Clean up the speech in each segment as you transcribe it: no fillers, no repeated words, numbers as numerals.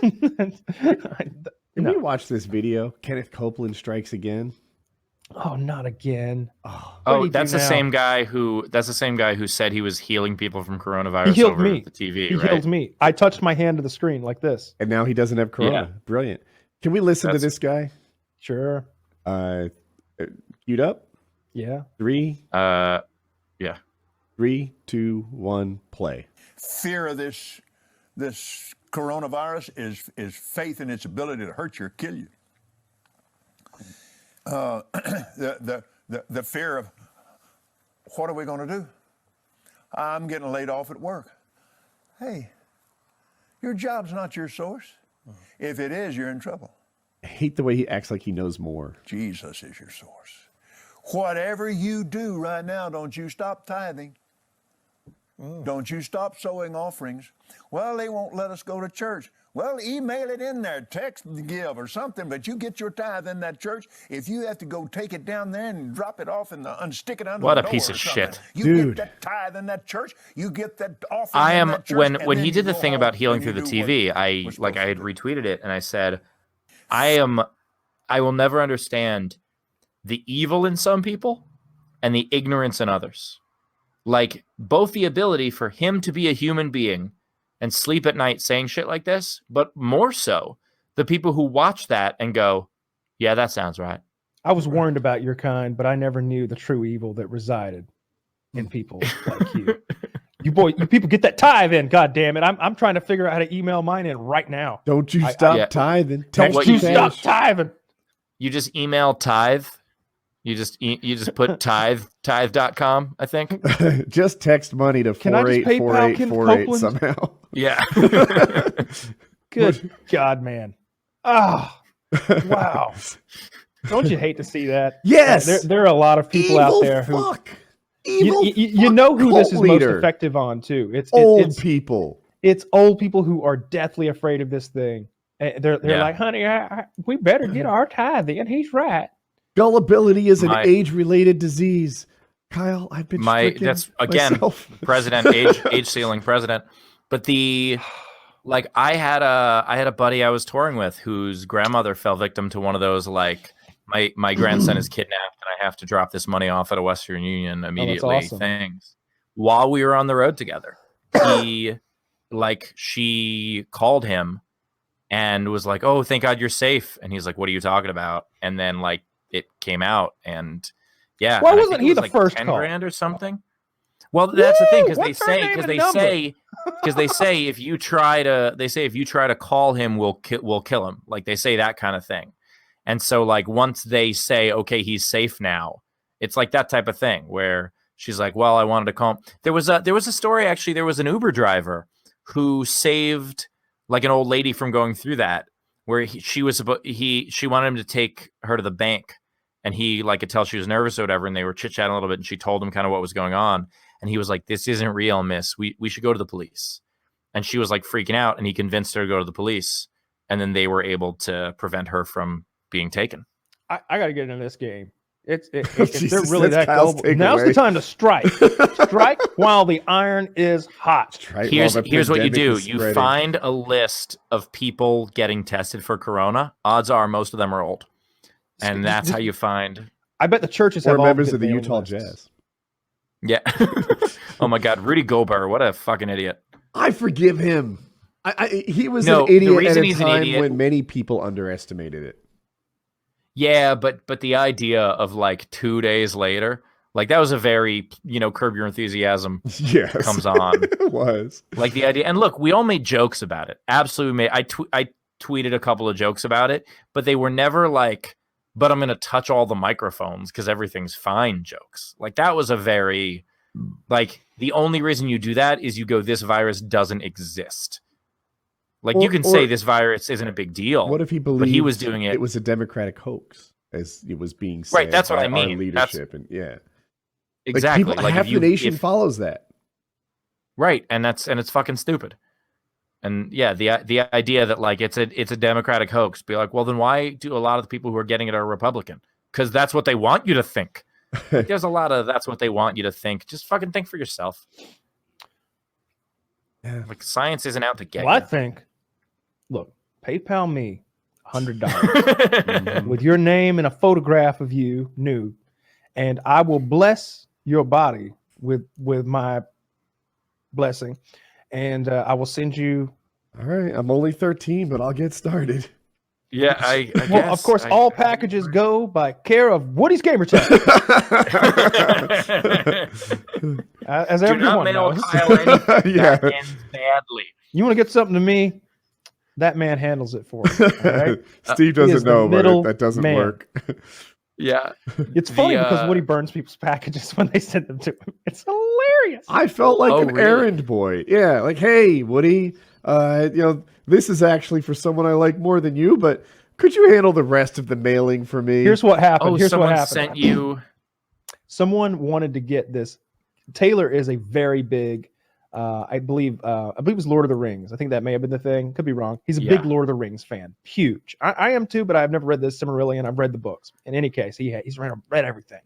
Can we watch this video? Kenneth Copeland strikes again. Oh, not again. Oh, that's the same guy who said he was healing people from coronavirus over the TV. He healed me. I touched my hand to the screen like this. And now he doesn't have corona. Yeah. Brilliant. Can we listen to this guy? Sure. Queued up? Yeah. 3. Yeah. 3, 2, 1, play. Fear of this coronavirus is faith in its ability to hurt you or kill you. The fear of what are we going to do? I'm getting laid off at work. Hey, your job's not your source. If it is, you're in trouble. I hate the way he acts like he knows more. Jesus is your source. Whatever you do right now, don't you stop tithing. Don't you stop sowing offerings. Well, they won't let us go to church. Well, email it in there, text give or something, but you get your tithe in that church. If you have to go take it down there and drop it off and stick it under what the a door piece of shit. You get that tithe in that church, you get that offering in that church, when he did the thing about healing through the TV, I had retweeted it and I said, I will never understand the evil in some people and the ignorance in others. Like, both the ability for him to be a human being and sleep at night saying shit like this, but more so the people who watch that and go, yeah, that sounds right. I was warned about your kind, but I never knew the true evil that resided in people like you. You people get that tithe in, God damn it. I'm trying to figure out how to email mine in right now. Don't you stop tithing. Don't you stop tithing. You just email tithe. You just put tithe.com, I think. Just text money to 484848 somehow. Yeah. Good God, man. Oh, wow. Don't you hate to see that? Yes. There are a lot of people out there who you know who this is most effective on too. It's old people. It's old people who are deathly afraid of this thing. They're like, honey, we better get our tithe in. He's right. Gullibility is an age-related disease. Kyle, I've been that's again myself. President age ceiling president. But I had a buddy I was touring with whose grandmother fell victim to one of those like my grandson is kidnapped and I have to drop this money off at a Western Union immediately things while we were on the road together. She called him and was like, "Oh, thank God you're safe." And he's like, "What are you talking about?" And then it came out, and why wasn't he the first 10 call? grand or something? Well, that's the thing, because they say if you try to call him, we'll kill him. Like, they say that kind of thing. And so once they say, okay, he's safe now, it's like that type of thing where she's like, well, I wanted to call him. There was a story, actually. There was an Uber driver who saved an old lady from going through that, where she wanted him to take her to the bank, and he could tell she was nervous or whatever, and they were chit-chatting a little bit, and she told him kind of what was going on, and he was like, "This isn't real, miss. We should go to the police." And she was freaking out, and he convinced her to go to the police, and then they were able to prevent her from being taken. I got to get into this game. If they're really that gullible, now's the time to strike. Strike while the iron is hot. Here's what you do. You find a list of people getting tested for corona. Odds are most of them are old. And that's how you find. I bet the churches have members of the Utah Jazz. Yeah. Oh my God, Rudy Gobert, what a fucking idiot. I forgive him. He was an idiot at a time when many people underestimated it. Yeah, but the idea of 2 days later, that was a very, Curb Your Enthusiasm comes on. It was. The idea, and look, we all made jokes about it. Absolutely I tweeted a couple of jokes about it, but they were never but I'm going to touch all the microphones because everything's fine jokes. That was a very, the only reason you do that is you go, this virus doesn't exist. You can say this virus isn't a big deal. What if he believed he was doing it? It was a Democratic hoax, as it was being said. Right, that's what I mean. Our leadership, exactly. Half the nation follows that. Right, and it's fucking stupid. And yeah, the idea that it's a Democratic hoax, be well, then why do a lot of the people who are getting it are Republican? Because that's what they want you to think. There's a lot of that's what they want you to think. Just fucking think for yourself. Yeah. Science isn't out to get you. I think. Look, PayPal me $100 with your name and a photograph of you nude, and I will bless your body with my blessing, and I will send you. All right, I'm only 13, but I'll get started. Yeah, I well, guess. Of course, all packages go by care of Woody's Gamer Tag. As Do not everyone mail knows. Kyle anything that ends badly. You want to get something to me? That man handles it for me. All right? Steve doesn't know, but that doesn't work. Yeah. It's funny because Woody burns people's packages when they send them to him. It's hilarious. I felt like an errand boy. Yeah, like, hey, Woody, this is actually for someone I like more than you, but could you handle the rest of the mailing for me? Here's what happened. Oh, Here's someone what happened. sent you. Someone wanted to get this. Taylor is a very big, I believe it was Lord of the Rings. I think that may have been the thing. Could be wrong. He's a big Lord of the Rings fan. Huge. I am too, but I've never read the Silmarillion. I've read the books. In any case, he's read everything.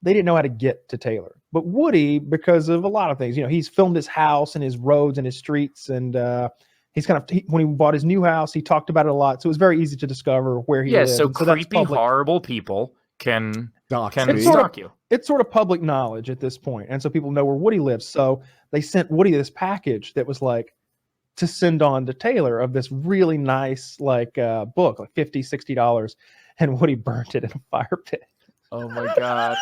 They didn't know how to get to Taylor. But Woody, because of a lot of things, he's filmed his house and his roads and his streets. And he's when he bought his new house, he talked about it a lot. So it was very easy to discover where he lives. Yeah, so creepy, horrible people can stalk you. It's sort of public knowledge at this point. And so people know where Woody lives. So they sent Woody this package that was like to send on to Taylor of this really nice book, like $50, $60. And Woody burnt it in a fire pit. Oh my God.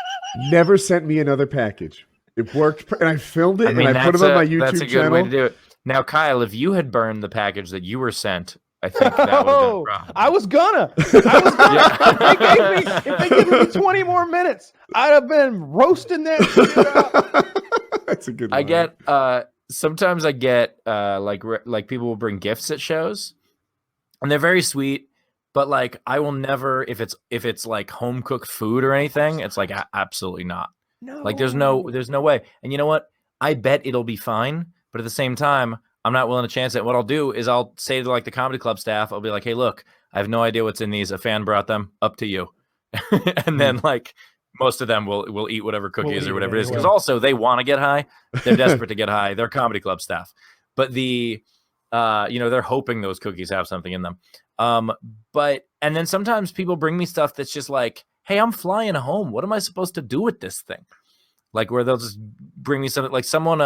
Never sent me another package. It worked, and I filmed it, and I put it on my YouTube channel. That's a good way to do it. Now, Kyle, if you had burned the package that you were sent, I think that would have been a problem. I was gonna. If they gave me 20 more minutes, I'd have been roasting that shit up. That's a good one. I get, sometimes I get, like people will bring gifts at shows, and they're very sweet. But like, I will never, if it's like home cooked food or anything, it's like absolutely not. No. Like there's no way. And you know what? I bet it'll be fine. But at the same time, I'm not willing to chance it. What I'll do is I'll say to like the comedy club staff, I'll be like, hey, look, I have no idea what's in these. A fan brought them. Up to you. And then like most of them will eat whatever cookies or whatever it is. Because also they want to get high. They're desperate to get high. They're comedy club staff. But they're hoping those cookies have something in them. And then sometimes people bring me stuff that's just like, hey, I'm flying home. What am I supposed to do with this thing? Like where they'll just bring me something like someone,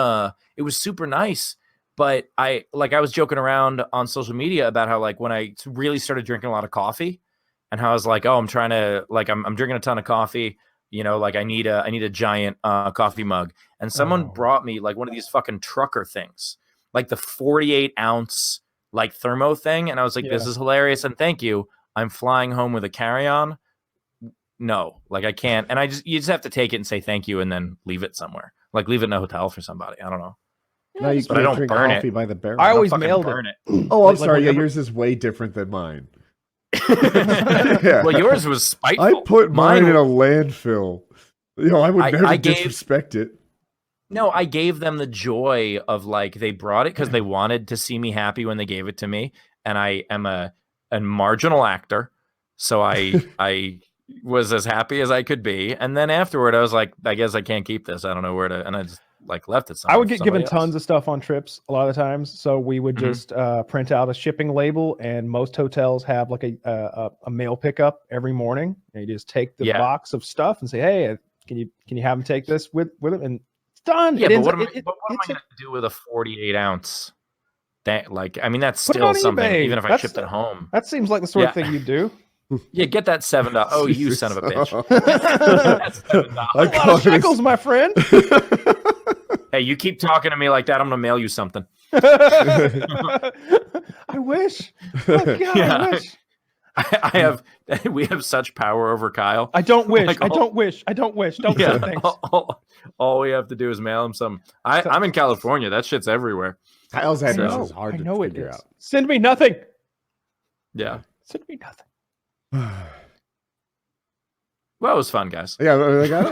it was super nice, but I was joking around on social media about how like when I really started drinking a lot of coffee and how I was like, oh, I'm trying to like, I'm drinking a ton of coffee, like I need a giant coffee mug. And someone brought me like one of these fucking trucker things, like the 48-ounce like thermo thing, and I was like, this is hilarious, and thank you. I'm flying home with a carry-on. No, like I can't, and you just have to take it and say thank you, and then leave it somewhere, like leave it in a hotel for somebody. I don't know. Now you but I don't drink burn coffee it by the barrel. I always mailed it. Oh, I'm sorry. Yeah, yours is way different than mine. Well, yours was spiteful. I put mine in a landfill. I would never disrespect it. No, I gave them the joy of like they brought it because they wanted to see me happy when they gave it to me, and I am a marginal actor, so I was as happy as I could be. And then afterward, I was like, I guess I can't keep this. I don't know where to, and I just like left it. I would get given tons of stuff on trips a lot of times, so we would just print out a shipping label, and most hotels have like a mail pickup every morning, and you just take the box of stuff and say, hey, can you have them take this with it, and done. Yeah, but what am I going to do with a 48-ounce? Like, I mean, that's still something. eBay. Even if I shipped it home, that seems like the sort of thing you do. Yeah, get that $7. Oh, you son of a bitch! That's $7. A lot of shekels, my friend. Hey, you keep talking to me like that, I'm gonna mail you something. I wish. Oh, God, I wish. We have such power over Kyle. I don't wish. Like, I don't wish. Don't say things. All we have to do is mail him some. I'm in California. That shit's everywhere. Kyle's address is hard to figure out. Send me nothing. Yeah. Send me nothing. Well, it was fun, guys. Yeah, I got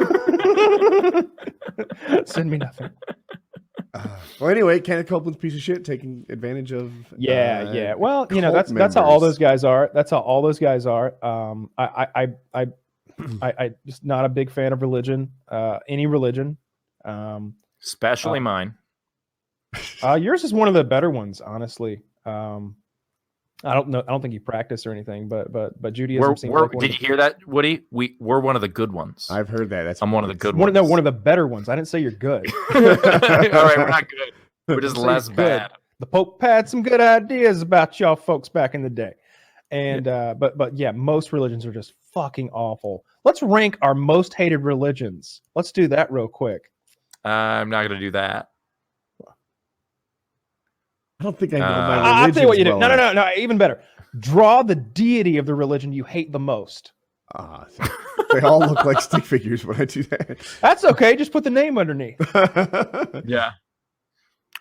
it. Send me nothing. Well, anyway, Kenneth Copeland's piece of shit taking advantage of. Yeah. Well, that's how all those guys are. That's how all those guys are. I just not a big fan of religion. Any religion, especially mine. Yours is one of the better ones, honestly. I don't know. I don't think he practiced or anything, but Judaism seems We're, like did you hear that, Woody? We're one of the good ones. I've heard that. That's I'm one of the good one ones. of the better ones. I didn't say you're good. All right, we're not good. We're just So less you're good. bad. The Pope had some good ideas about y'all folks back in the day. And but yeah, most religions are just fucking awful. Let's rank our most hated religions. Let's do that real quick. I'm not going to do that. I don't think I know my I'll religion. tell you what you do. well enough. No, even better. Draw the deity of the religion you hate the most. They all look like stick figures when I do that. That's okay. Just put the name underneath. Yeah.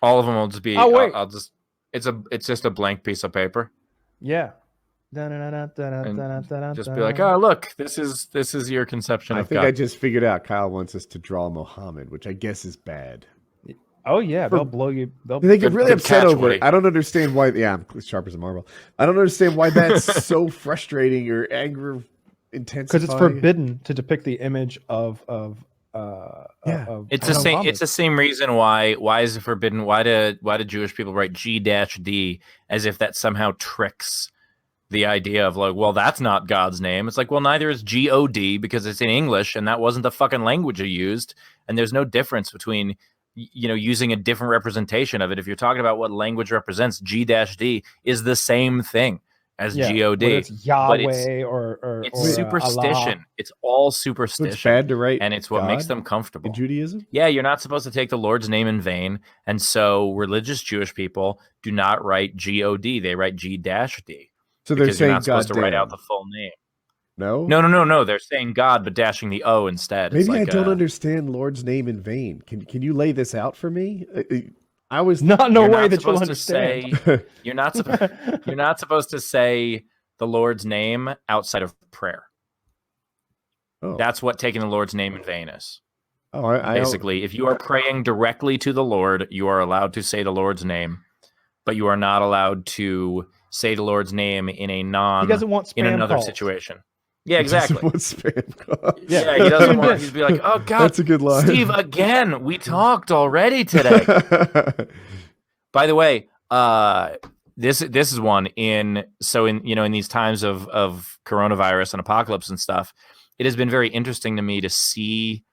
All of them will just be. Oh, wait. I'll just. It's just a blank piece of paper. Yeah. Just be like, oh, look, this is your conception I of think God. I just figured out Kyle wants us to draw Muhammad, which I guess is bad. Oh yeah, they'll blow you. They get really good upset catch, over Woody. it. I don't understand why. Yeah, I'm sharp as a marble. I don't understand why that's so frustrating or anger intense. Because it's forbidden to depict the image of It's the same. It's the same reason why is it forbidden? Why do Jewish people write G-D as if that somehow tricks the idea of like, well, that's not God's name. It's like, well, neither is God because it's in English and that wasn't the fucking language you used. And there's no difference between using a different representation of it. If you're talking about what language represents, G-D is the same thing as God. It's Yahweh or superstition. Allah. It's all superstition. It's bad to write, and it's what makes them comfortable. In Judaism? Yeah, you're not supposed to take the Lord's name in vain, and so religious Jewish people do not write God. They write G-D. So they're because saying you're not supposed God to write out the full name. No? No. They're saying God, but dashing the O instead. Maybe I don't understand Lord's name in vain. Can you lay this out for me? I was not no way that you'll supposed to understand. say you're not supposed to say the Lord's name outside of prayer. Oh. That's what taking the Lord's name in vain is. Oh, Basically, if you are praying directly to the Lord, you are allowed to say the Lord's name, but you are not allowed to say the Lord's name in a He doesn't want spam in another calls. situation. Yeah, exactly. What spam calls? Yeah, he doesn't want. He'd be like, "Oh God, that's a good line, Steve. Again, we talked already today." By the way, this is one in these times of coronavirus and apocalypse and stuff. It has been very interesting to me to see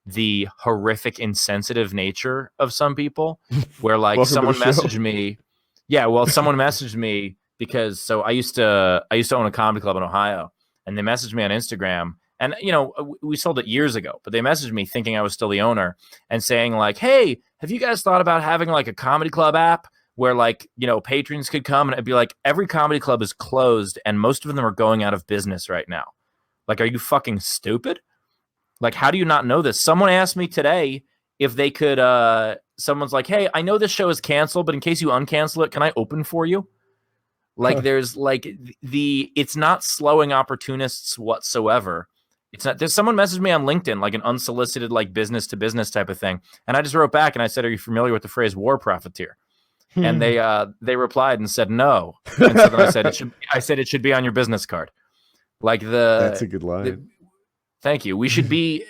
the horrific, insensitive nature of some people. Where like someone messaged me. Yeah, well, someone messaged me because I used to own a comedy club in Ohio, and they messaged me on Instagram, and we sold it years ago, but they messaged me thinking I was still the owner and saying like, "Hey, have you guys thought about having like a comedy club app where like patrons could come?" And I'd be like, "Every comedy club is closed, and most of them are going out of business right now. Like, are you fucking stupid? Like, how do you not know this?" Someone asked me today if they could. Someone's like, "Hey, I know this show is canceled, but in case you uncancel it, can I open for you?" Like, there's like it's not slowing opportunists whatsoever. It's not. There's someone messaged me on LinkedIn, like an unsolicited, like business to business type of thing, and I just wrote back and I said, "Are you familiar with the phrase war profiteer?" And they replied and said no. And so then I said it should be on your business card. Like that's a good line. Thank you. We should be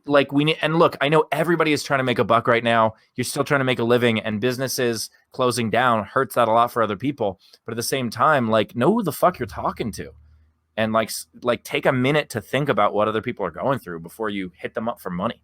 like we need. And look, I know everybody is trying to make a buck right now. You're still trying to make a living, and businesses closing down hurts that a lot for other people. But at the same time, like, know who the fuck you're talking to, and like take a minute to think about what other people are going through before you hit them up for money.